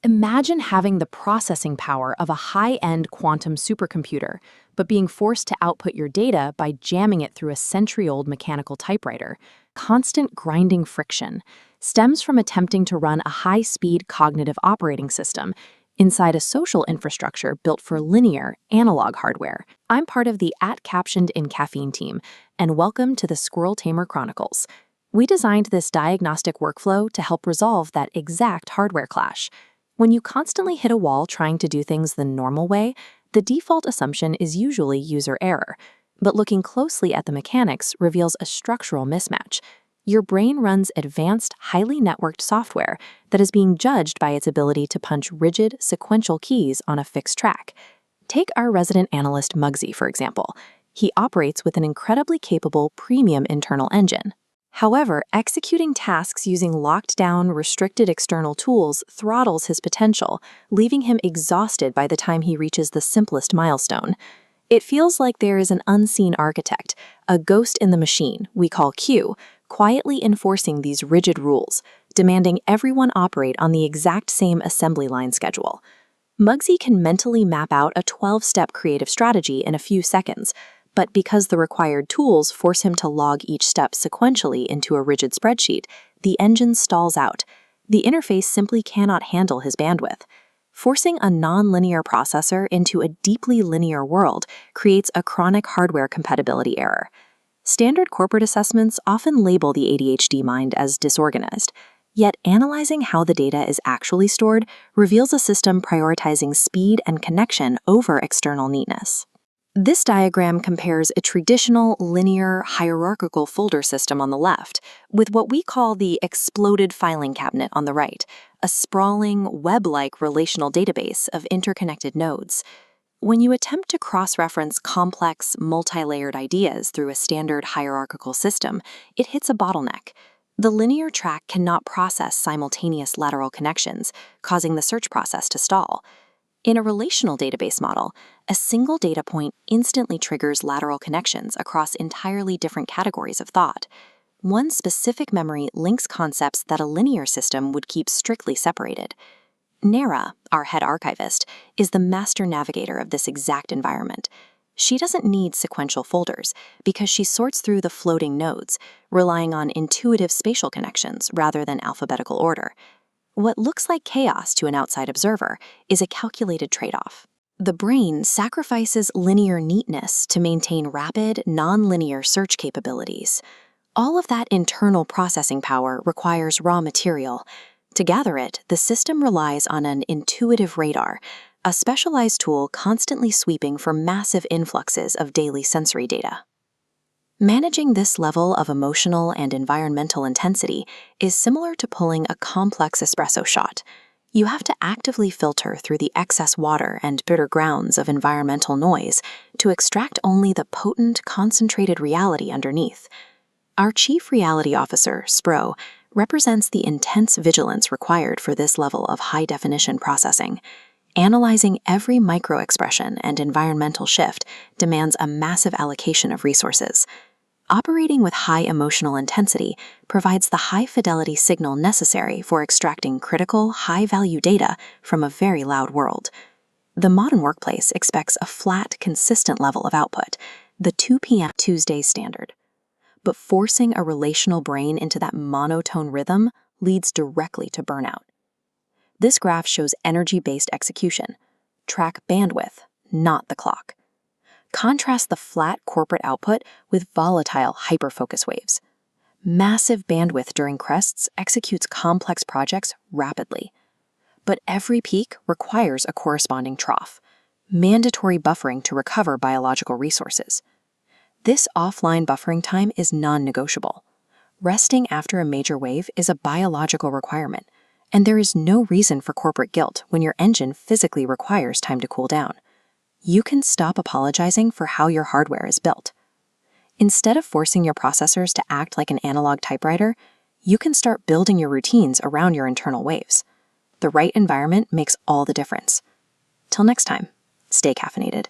Imagine having the processing power of a high-end quantum supercomputer, but being forced to output your data by jamming it through a century-old mechanical typewriter. Constant grinding friction stems from attempting to run a high-speed cognitive operating system inside a social infrastructure built for linear, analog hardware. I'm part of the @Captioned in Caffeine team, and welcome to the Squirrel Tamer Chronicles. We designed this diagnostic workflow to help resolve that exact hardware clash. When you constantly hit a wall trying to do things the normal way, the default assumption is usually user error. But looking closely at the mechanics reveals a structural mismatch. Your brain runs advanced, highly networked software that is being judged by its ability to punch rigid, sequential keys on a fixed track. Take our resident analyst Muggsy, for example. He operates with an incredibly capable premium internal engine. However, executing tasks using locked-down, restricted external tools throttles his potential, leaving him exhausted by the time he reaches the simplest milestone. It feels like there is an unseen architect, a ghost in the machine we call Q, quietly enforcing these rigid rules, demanding everyone operate on the exact same assembly line schedule. Muggsy can mentally map out a 12-step creative strategy in a few seconds, but because the required tools force him to log each step sequentially into a rigid spreadsheet, the engine stalls out. The interface simply cannot handle his bandwidth. Forcing a non-linear processor into a deeply linear world creates a chronic hardware compatibility error. Standard corporate assessments often label the ADHD mind as disorganized, yet analyzing how the data is actually stored reveals a system prioritizing speed and connection over external neatness. This diagram compares a traditional, linear, hierarchical folder system on the left with what we call the exploded filing cabinet on the right, a sprawling, web-like relational database of interconnected nodes. When you attempt to cross-reference complex, multi-layered ideas through a standard hierarchical system, it hits a bottleneck. The linear track cannot process simultaneous lateral connections, causing the search process to stall. In a relational database model, a single data point instantly triggers lateral connections across entirely different categories of thought. One specific memory links concepts that a linear system would keep strictly separated. Nara, our head archivist, is the master navigator of this exact environment. She doesn't need sequential folders because she sorts through the floating nodes, relying on intuitive spatial connections rather than alphabetical order. What looks like chaos to an outside observer is a calculated trade-off. The brain sacrifices linear neatness to maintain rapid, non-linear search capabilities. All of that internal processing power requires raw material. To gather it, the system relies on an intuitive radar, a specialized tool constantly sweeping for massive influxes of daily sensory data. Managing this level of emotional and environmental intensity is similar to pulling a complex espresso shot. You have to actively filter through the excess water and bitter grounds of environmental noise to extract only the potent, concentrated reality underneath. Our Chief Reality Officer, Spro, represents the intense vigilance required for this level of high-definition processing. Analyzing every micro-expression and environmental shift demands a massive allocation of resources. Operating with high emotional intensity provides the high-fidelity signal necessary for extracting critical, high-value data from a very loud world. The modern workplace expects a flat, consistent level of output, the 2 p.m. Tuesday standard. But forcing a relational brain into that monotone rhythm leads directly to burnout. This graph shows energy-based execution. Track bandwidth, not the clock. Contrast the flat corporate output with volatile hyperfocus waves. Massive bandwidth during crests executes complex projects rapidly. But every peak requires a corresponding trough, mandatory buffering to recover biological resources. This offline buffering time is non-negotiable. Resting after a major wave is a biological requirement, and there is no reason for corporate guilt when your engine physically requires time to cool down. You can stop apologizing for how your hardware is built. Instead of forcing your processors to act like an analog typewriter, you can start building your routines around your internal waves. The right environment makes all the difference. Till next time, stay caffeinated.